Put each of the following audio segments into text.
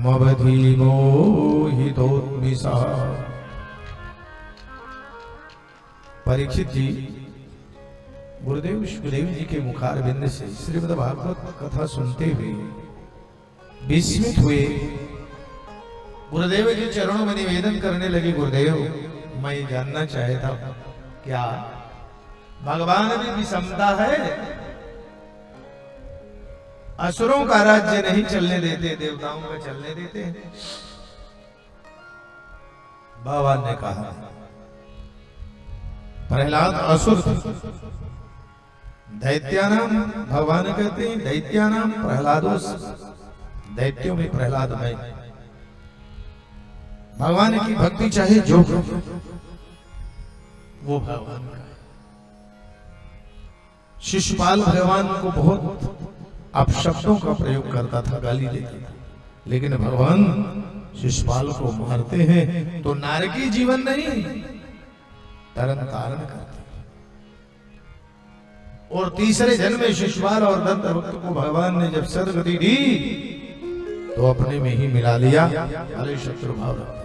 मवधि मोहितोन्मिषः। परीक्षित जी गुरुदेव शुकदेव जी के मुखारविंद से श्रीमद् भागवत कथा सुनते हुए विस्मित हुए। गुरुदेव के चरणों में निवेदन करने लगे, गुरुदेव मैं ये जानना चाहता हूं क्या भगवान में विषमता है? असुरों का राज्य नहीं चलने देते, देवताओं का चलने देते हैं। भगवान ने कहा प्रहलाद असुर थे, दैत्यानाम भगवान कहते हैं दैत्यानाम प्रहलादोस, दैत्यों में प्रहलाद में। भगवान की भक्ति चाहे जो वो भगवान का। शिशुपाल भगवान को बहुत अपशब्दों का प्रयोग करता था, गाली देता था, लेकिन भगवान शिशुपाल को मारते हैं तो नारकी जीवन नहीं, तरन तारण करते। और तीसरे जन्म में शिशुपाल और दंत भक्त को भगवान ने जब सदगति दी तो अपने में ही मिला लिया, भले शत्रु भाव रखते थे।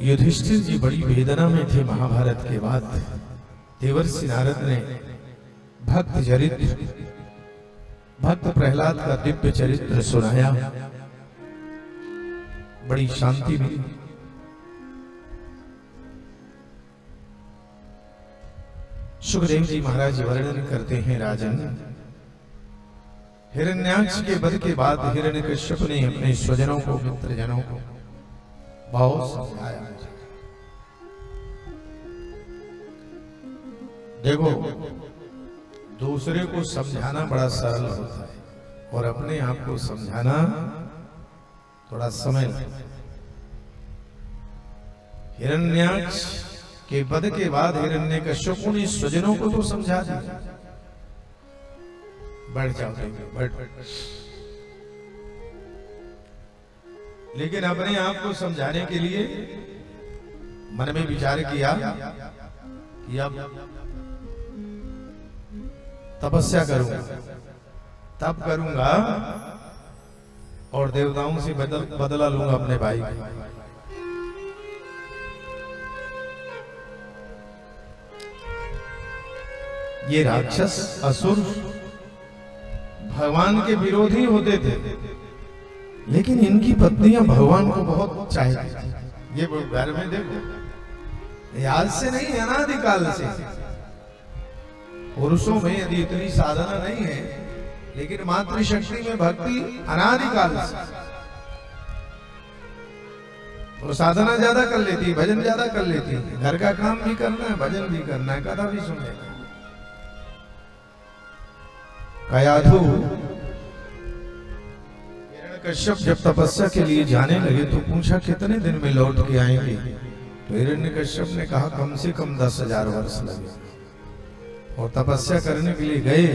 युधिष्ठिर जी बड़ी वेदना में थे। महाभारत के बाद देवर्षि नारद ने भक्त चरित्र, भक्त प्रहलाद का दिव्य चरित्र सुनाया, बड़ी शांति मिली। सुखदेव जी महाराज वर्णन करते हैं, राजन हिरण्याक्ष के वध के बाद हिरण्यकश्यप ने अपने स्वजनों को, मित्रजनों को बहुत समझाया। देखो दूसरे को समझाना बड़ा सरल होता है और अपने आप को समझाना थोड़ा समय लगता है। हिरण्याक्ष के वध के बाद हिरण्यकश्यप ने स्वजनों को तो समझा दिया, बढ़ जाओ बढ़, लेकिन अपने आप को समझाने के लिए मन में विचार किया कि अब तपस्या करूंगा, तप करूंगा और देवताओं से बदला लूंगा अपने भाई का। ये राक्षस असुर भगवान के विरोधी होते थे, लेकिन इनकी पत्नियां भगवान को बहुत चाहती थी। ये घर में देखो, आज से नहीं अनादिकाल से पुरुषों में यदि इतनी साधना नहीं है, लेकिन मातृशक्ति में भक्ति अनादिकाल से। वो साधना ज्यादा कर लेती, भजन ज्यादा कर लेती, घर का काम भी करना है, भजन भी करना है, कथा भी सुनना है। कयाधु हिरण्यकश्यप जब तपस्या के लिए जाने लगे तो पूछा कितने दिन में लौट के आएंगे? तो हिरण्यकश्यप ने कहा कम से कम 10,000 वर्ष लगे। और तपस्या करने के लिए गए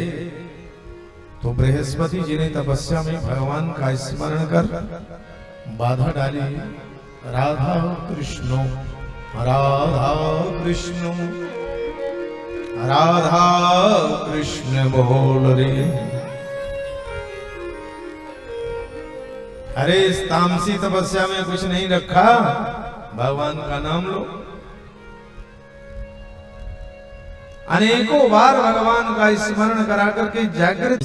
तो बृहस्पति जी ने तपस्या में भगवान का स्मरण कर बाधा डाली। राधा कृष्ण राधा कृष्ण राधा कृष्ण बोल रे। अरे इस तामसी तपस्या में कुछ नहीं रखा, भगवान का नाम लो। अनेकों बार भगवान का स्मरण करा करके जागृत।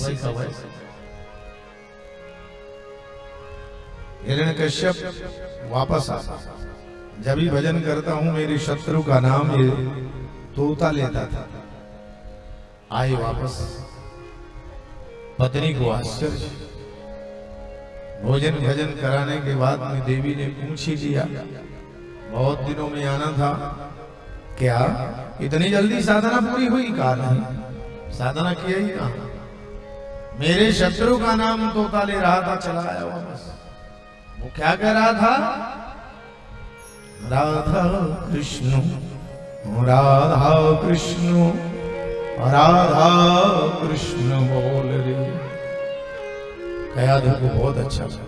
हिरण्यकश्यप वापस आ, जब भी भजन करता हूं मेरे शत्रु का नाम ये तोता लेता था। आए वापस, पत्नी को आश्चर्य। भोजन भजन कराने के बाद में देवी ने पूछ ही लिया, बहुत दिनों में आना था, क्या इतनी जल्दी साधना पूरी हुई? कहा नहीं, साधना किया ही कहा, मेरे शत्रु का नाम तोता ले रहा था, चला आया वापस। वो क्या कह रहा था? राधा कृष्ण राधा कृष्ण राधा कृष्ण बोल रे। कयाधु को बहुत अच्छा लगा।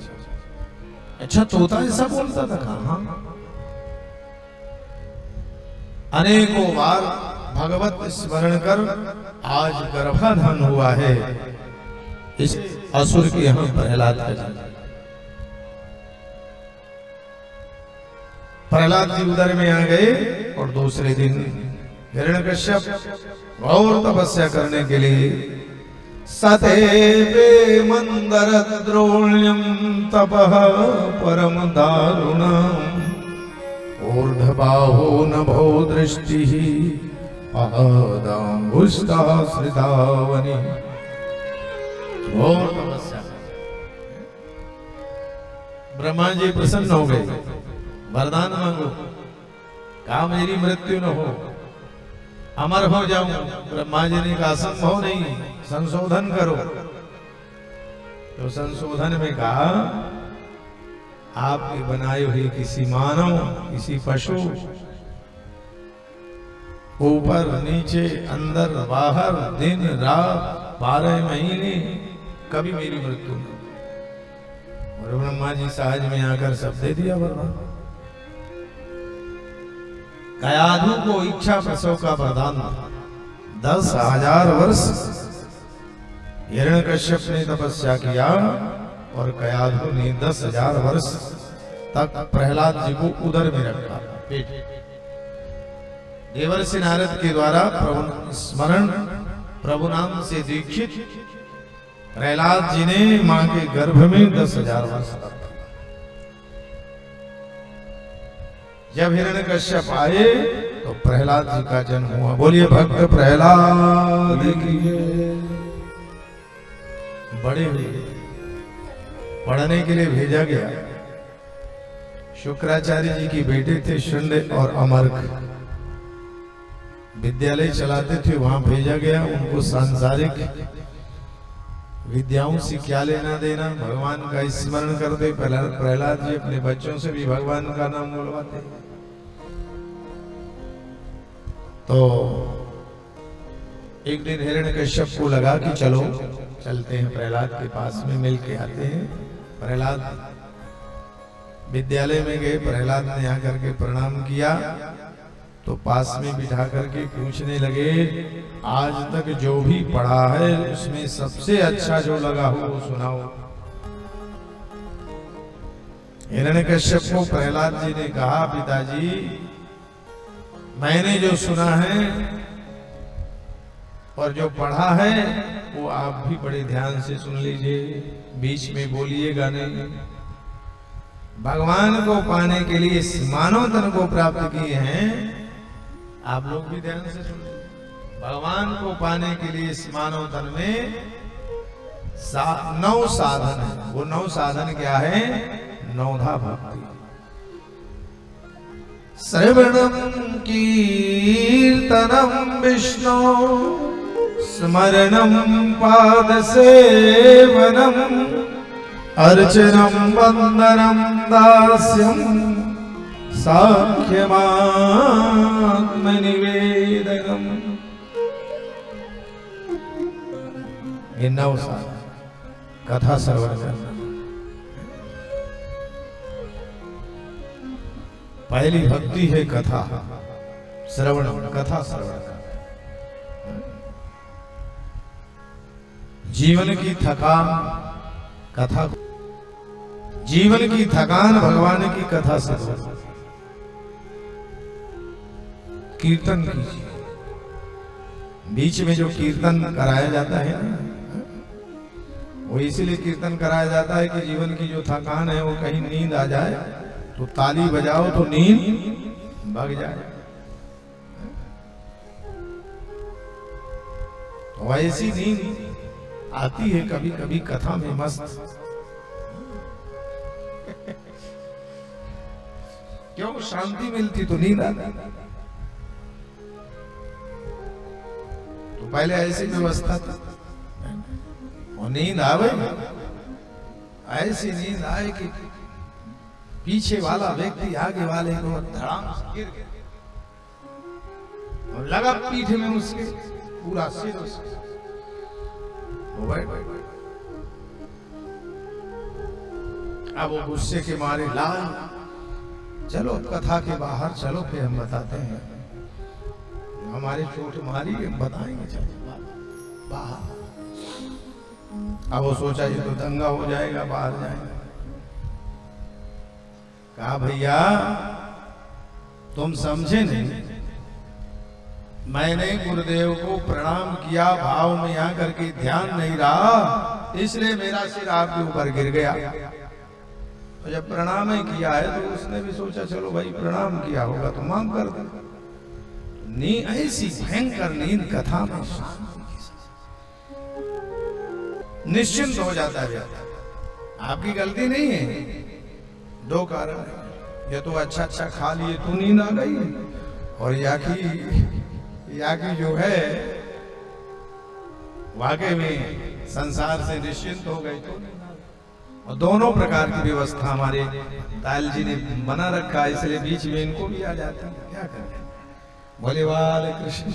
अच्छा तोता ऐसा बोलता था? कहा अनेकों बार भगवत स्मरण कर आज गर्भाधान हुआ है। इस असुर के यहाँ प्रहलाद का जन्म। प्रहलाद जी उदर में आ गए और दूसरे दिन हिरण्यकश्यप और तपस्या करने के लिए सतेवे मंदर द्रोण्यम तपः परम दारुणम् ऊर्ध्वबाहो नभो दृष्टिः पादांगुष्ठा श्रितावनि। और तपस्या ब्रह्मा जी प्रसन्न हो गए, वरदान मांगो, कहा मेरी मृत्यु न हो, अमर हो जाऊं। ब्रह्मा जी ने कहा असंभव नहीं, संशोधन करो। तो संशोधन में कहा आपकी बनाई हुई किसी मानव, किसी पशु, ऊपर नीचे अंदर बाहर दिन रात 12 महीने कभी मेरी मृत्यु न। और ब्रह्मा जी सहज में आकर सब दे दिया वरदान। कयाधु को इच्छा प्रसव का वरदान था। 10,000 वर्ष हिरण्यकश्यप ने तपस्या किया और कयाधु ने 10,000 वर्ष तक प्रहलाद जी को उदर में रखा। देवर्षि नारद के द्वारा प्रभु स्मरण, प्रभु नाम से दीक्षित प्रहलाद जी ने मां के गर्भ में 10,000 वर्ष रखा। जब हिरण्यकश्यप आए तो प्रहलाद जी का जन्म हुआ। बोलिए भक्त प्रहलाद की। बड़े हुए, पढ़ने के लिए भेजा गया। शुक्राचार्य जी की बेटे थे शुंड और अमर्क, विद्यालय चलाते थे, वहां भेजा गया। उनको सांसारिक विद्याओं से क्या लेना देना, भगवान का स्मरण करते। प्रहलाद जी अपने बच्चों से भी भगवान का नाम बुलवाते। तो एक दिन हिरण्यकश्यप को लगा कि चलो चलते हैं प्रहलाद के पास में, मिल के आते हैं। प्रहलाद विद्यालय में गए। प्रहलाद ने आकर के प्रणाम किया तो पास में बिठा करके पूछने लगे, आज तक जो भी पढ़ा है उसमें सबसे अच्छा जो लगा हो वो सुनाओ। हिरण्यकश्यप को प्रहलाद जी ने कहा, पिताजी मैंने जो सुना है और जो पढ़ा है वो आप भी बड़े ध्यान से सुन लीजिए, बीच में बोलिएगा नहीं। भगवान को पाने के लिए इस मानव तन को प्राप्त किए हैं, आप लोग भी ध्यान से सुन लीजिए। भगवान को पाने के लिए इस मानव तन में 9 साधन है। वो 9 साधन क्या है? नौधा भक्ति, श्रवणम कीर्तनम विष्णु स्मरणम पाद सेवनम अर्चनम वंदनम दास्यम साख्यमात्म निवेदनम। ये 9 साधन। कथा श्रवण करना, पहली भक्ति है कथा श्रवण, कथा श्रवण का। जीवन की थकान कथा, जीवन की थकान भगवान की कथा श्रवण। कीर्तन कीजिए। बीच में जो कीर्तन कराया जाता है ना, वो इसीलिए कीर्तन कराया जाता है कि जीवन की जो थकान है वो कहीं नींद आ जाए तो ताली बजाओ तो नींद भाग जाए। वैसी नींद आती है कभी कभी कथा में मस्त। क्यों? शांति मिलती तो नींद आती। तो पहले ऐसी व्यवस्था था, और नींद आवे, ऐसी नींद आए कि पीछे वाला व्यक्ति आगे वाले को धड़ाम से गिर गया और लगा पीठ में उसके, पूरा सिर उसके। वो बैठ अब वो गुस्से के मारे लाल, चलो कथा के बाहर चलो, फिर हम बताते हैं। हमारे चोट मारी बताएंगे चल बाहर। अब वो सोचा ये तो दंगा हो जाएगा, बाहर जाएगा। कहा भैया तुम समझे नहीं, मैंने गुरुदेव को प्रणाम किया, भाव में यहाँ करके ध्यान नहीं रहा, इसलिए मेरा सिर आपके ऊपर गिर गया। तो जब प्रणाम ही किया है तो उसने भी सोचा चलो भाई प्रणाम किया होगा तो माफ कर दे। नींद ऐसी भयंकर नींद कथा में निश्चिंत हो जाता है। आपकी गलती नहीं है, दो कारण है, या तो अच्छा अच्छा खा लिए तो नींद आ गई, और या कि जो है वाकई में संसार से निश्चिंत हो गए तो। और दोनों प्रकार की व्यवस्था हमारे ताल जी ने बना रखा है, इसलिए बीच में इनको भी आ जाती है। क्या करें, बोले वाले कृष्ण।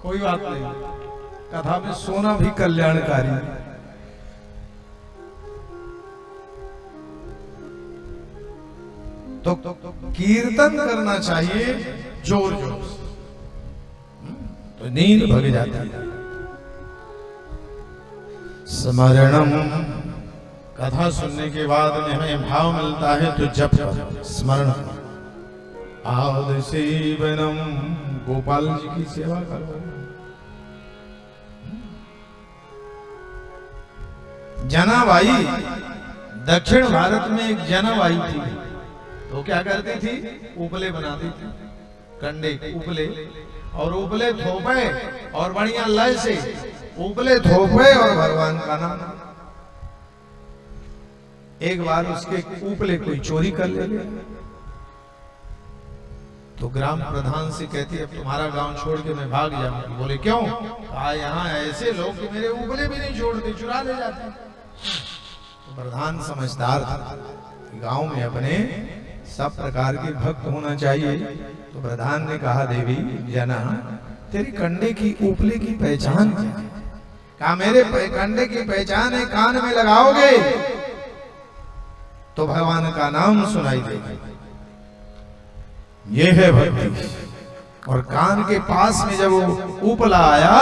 कोई बात नहीं, कथा में सोना भी कल्याणकारी। तो कीर्तन करना चाहिए जोर जोर से, तो नींद भग जाती है। स्मरणम, कथा सुनने के बाद में हमें भाव मिलता है तो जप करो, स्मरण करो। आद सेवनम, गोपाल जी की सेवा करो। जनाबाई, दक्षिण भारत में एक जनाबाई थी, तो क्या करती थी, उपले बनाती थी, कंडे उपले, और उपले थोपे और बढ़िया लय से उपले थोपे और भगवान का नाम। एक बार उसके उपले कोई चोरी कर ले, तो ग्राम प्रधान से कहती अब तुम्हारा गांव छोड़ के मैं भाग जाऊंगी। बोले क्यों? यहाँ ऐसे लोग कि मेरे उपले भी नहीं छोड़ते, चुरा ले जाते। तो प्रधान समझदार था, गांव में अपने सब प्रकार के भक्त होना चाहिए। तो प्रधान ने कहा देवी जना, तेरी कंडे की उपले की पहचान क्या है? कहा मेरे कंडे की पहचान है, कान में लगाओगे तो भगवान का नाम सुनाई देगा, ये है भक्ति। और कान के पास में जब वो उपला आया